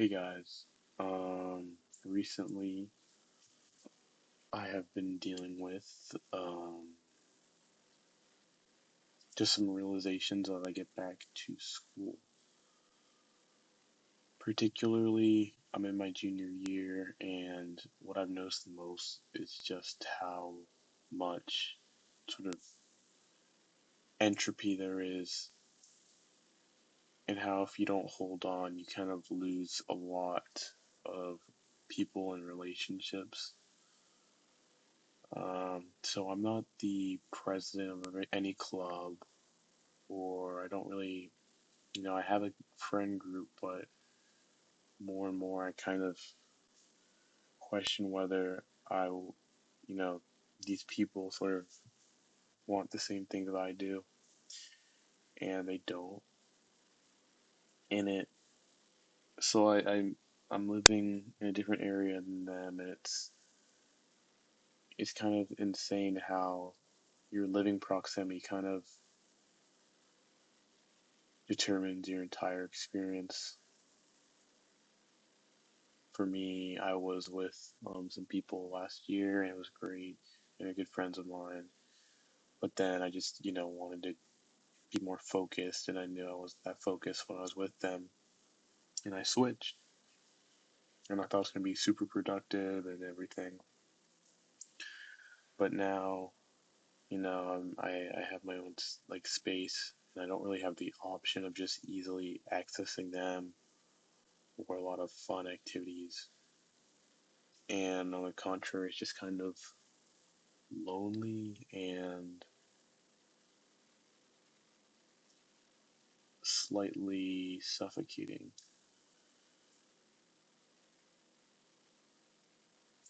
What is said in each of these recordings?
Hey guys, recently I have been dealing with just some realizations as I get back to school. Particularly, I'm in my junior year, and what I've noticed the most is just how much sort of entropy there is, and how if you don't hold on, you kind of lose a lot of people and relationships. So I'm not the president of any club, or I don't really, I have a friend group, but more and more I kind of question whether you know, these people sort of want the same thing that I do, and they don't. And so I'm living in a different area than them, and it's kind of insane how your living proximity kind of determines your entire experience. For me, I was with some people last year, and it was great. They're good friends of mine. But then I just, wanted to be more focused, and I knew I was that focused when I was with them, and I switched. And I thought it was going to be super productive and everything. But now, I have my own like space, and I don't really have the option of just easily accessing them or a lot of fun activities. And on the contrary, it's just kind of lonely and slightly suffocating.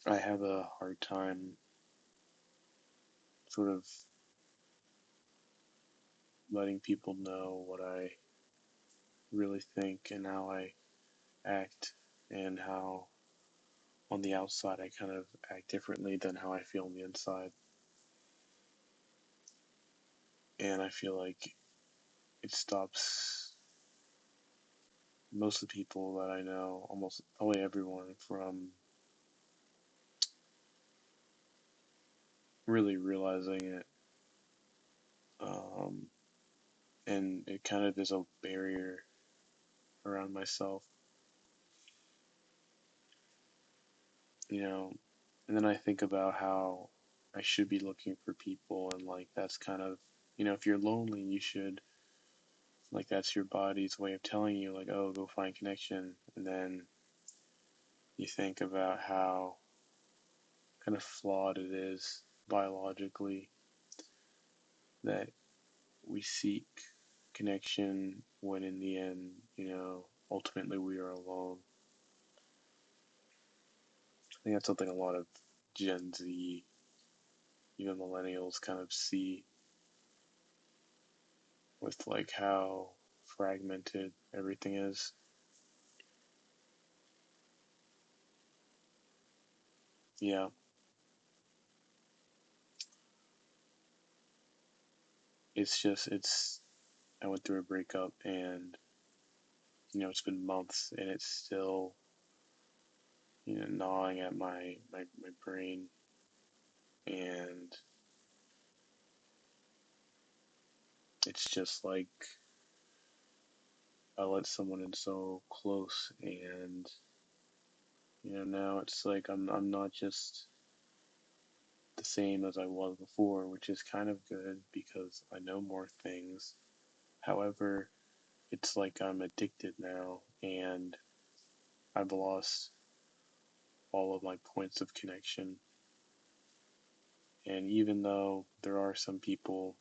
I have a hard time sort of letting people know what I really think and how I act, and how on the outside I kind of act differently than how I feel on the inside. And I feel like it stops most of the people that I know, almost probably everyone, from really realizing it. Um, and it kind of is a barrier around myself, you know. And then I think about how I should be looking for people, and like that's kind of, if you're lonely, you should, like, that's your body's way of telling you, like, oh, go find connection. And then you think about how kind of flawed it is biologically that we seek connection when in the end, ultimately we are alone. I think that's something a lot of Gen Z, even millennials, kind of see with like how fragmented everything is. Yeah, it's I went through a breakup, and it's been months, and it's still, gnawing at my brain. And it's just like I let someone in so close, and now it's like I'm not just the same as I was before, which is kind of good because I know more things. However, it's like I'm addicted now, and I've lost all of my points of connection. And even though there are some people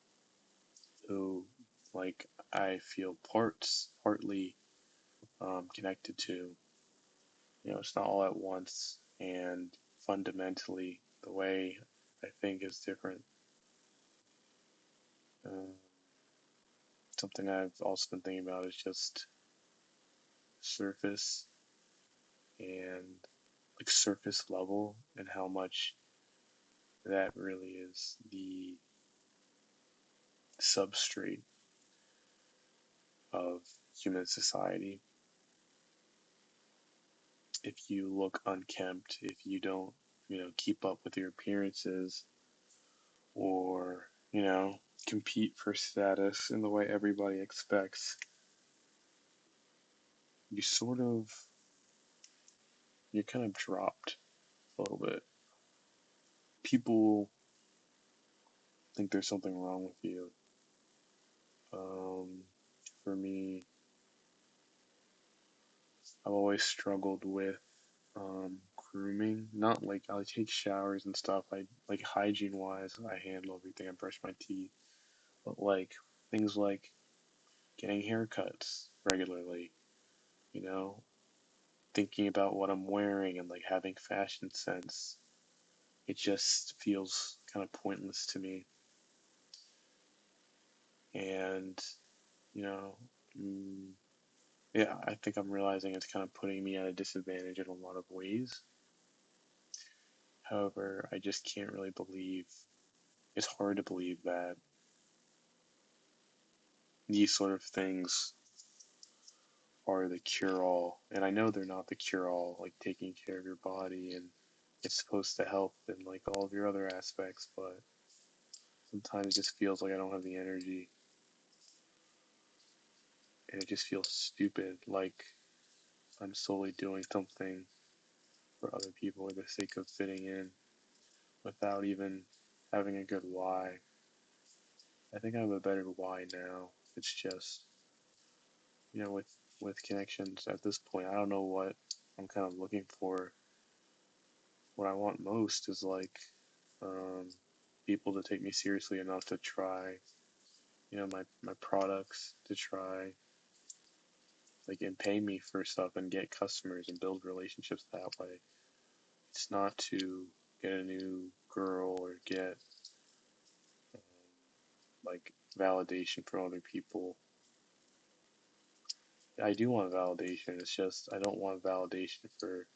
who, like, I feel partly connected to, it's not all at once, and fundamentally, the way I think is different. Uh, Something I've also been thinking about is just surface and like surface level, and how much that really is the substrate of human society. if you look unkempt, if you don't, keep up with your appearances or, compete for status in the way everybody expects, you sort of, you're kind of dropped a little bit. People think there's something wrong with you. Um, for me, I've always struggled with grooming. Not like I take showers and stuff. I like hygiene wise, I handle everything. I brush my teeth, but like things like getting haircuts regularly, you know, thinking about what I'm wearing and like having fashion sense. It just feels kind of pointless to me. And, you know, mm, yeah, I think I'm realizing it's kind of putting me at a disadvantage in a lot of ways. However, I just can't really believe, it's hard to believe that these sort of things are the cure all. And I know they're not the cure all, like taking care of your body and it's supposed to help in like all of your other aspects, but sometimes it just feels like I don't have the energy and it just feels stupid, like I'm solely doing something for other people for the sake of fitting in without even having a good why. I think I have a better why now. It's just, with connections at this point, I don't know what I'm kind of looking for. What I want most is like um, people to take me seriously enough to try, my products to try, like, and pay me for stuff and get customers and build relationships that way. It's not to get a new girl or get um, like validation from other people. I do want validation. It's just I don't want validation for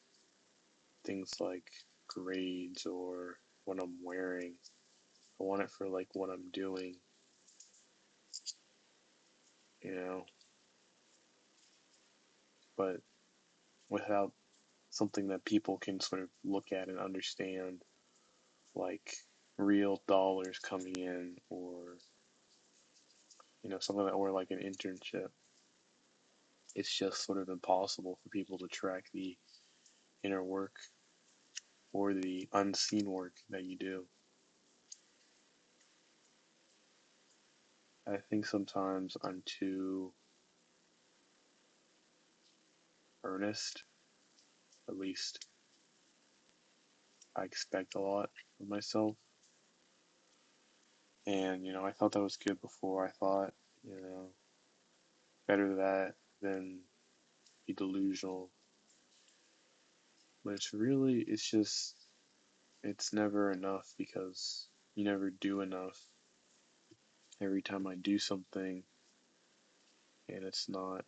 things like grades or what I'm wearing. I want it for like what I'm doing, you know, but without something that people can sort of look at and understand, like real dollars coming in, or something that or like an internship. It's just sort of impossible for people to track the inner work or the unseen work that you do. I think sometimes I'm too earnest. At least I expect a lot of myself. And, I thought that was good before. I thought, better that than be delusional. But it's never enough because you never do enough. Every time I do something and it's not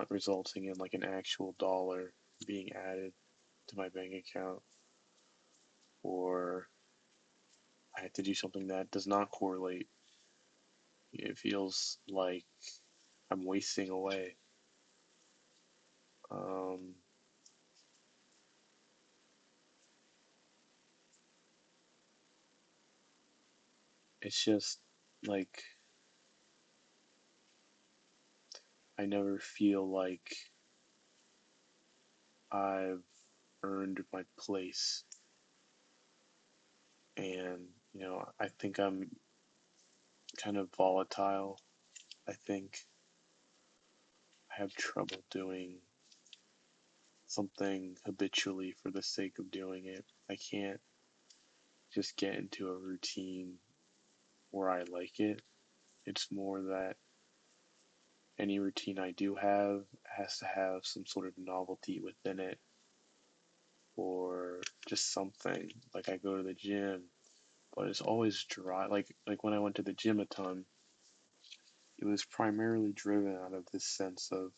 resulting in like an actual dollar being added to my bank account, or I have to do something that does not correlate. It feels like I'm wasting away. Um, it's just like I never feel like I've earned my place. And, I think I'm kind of volatile. I think I have trouble doing something habitually for the sake of doing it. I can't just get into a routine where I like it. It's more that any routine I do have has to have some sort of novelty within it or just something. Like I go to the gym, but it's always dry. Like when I went to the gym a ton, it was primarily driven out of this sense of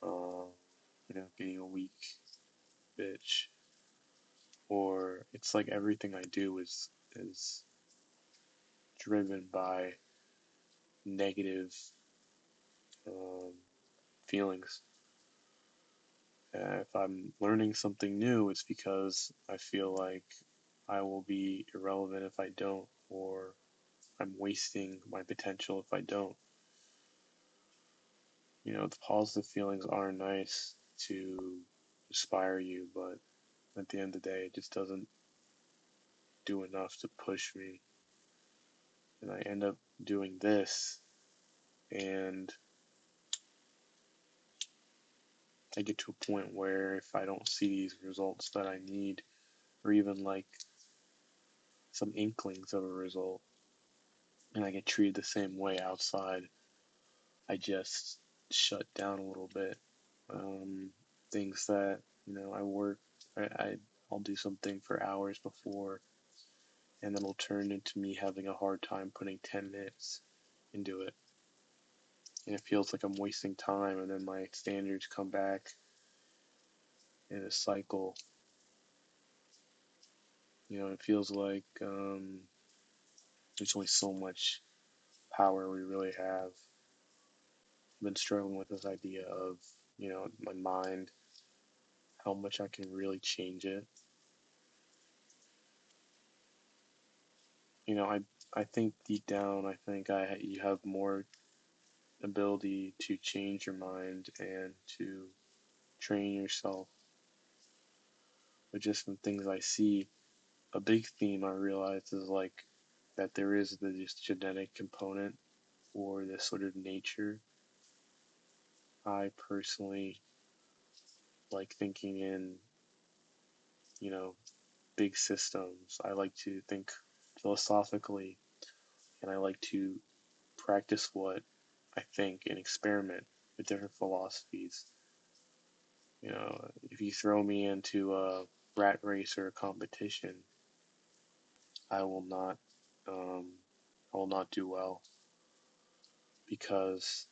uh, being a weak bitch. Or it's like everything I do is driven by negative um, feelings. If I'm learning something new, it's because I feel like I will be irrelevant if I don't, or I'm wasting my potential if I don't. The positive feelings are nice to inspire you, but at the end of the day, it just doesn't do enough to push me. And I end up doing this, and I get to a point where if I don't see these results that I need, or even like some inklings of a result, and I get treated the same way outside, I just shut down a little bit. Um, Things that, I work, I'll do something for hours before, and then it'll turn into me having a hard time putting 10 minutes into it. And it feels like I'm wasting time, and then my standards come back in a cycle. It feels like there's only so much power we really have. I've been struggling with this idea of, my mind, how much I can really change it. You know, I I think deep down, I think you have more ability to change your mind and to train yourself. But just from things I see, a big theme I realize is like that there is this genetic component or this sort of nature. I personally like thinking in, you know, big systems. I like to think philosophically, and I like to practice what I think and experiment with different philosophies. If you throw me into a rat race or a competition, I will not, um, I will not do well because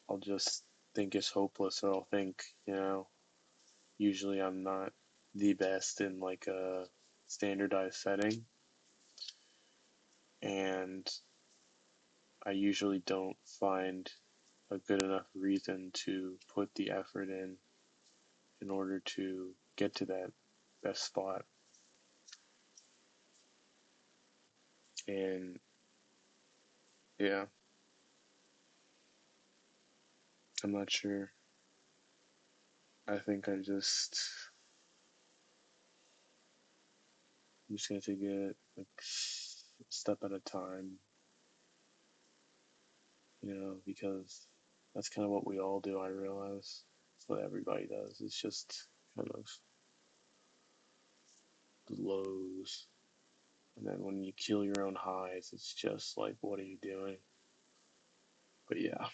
I'll just think it's hopeless, or I'll think, usually I'm not the best in like a standardized setting, and I usually don't find a good enough reason to put the effort in order to get to that best spot. And yeah, I'm not sure. I think I'm just gonna take it like a step at a time, because that's kind of what we all do. I realize it's what everybody does. It's just kind of the lows, and then when you kill your own highs, it's just like, what are you doing? But yeah,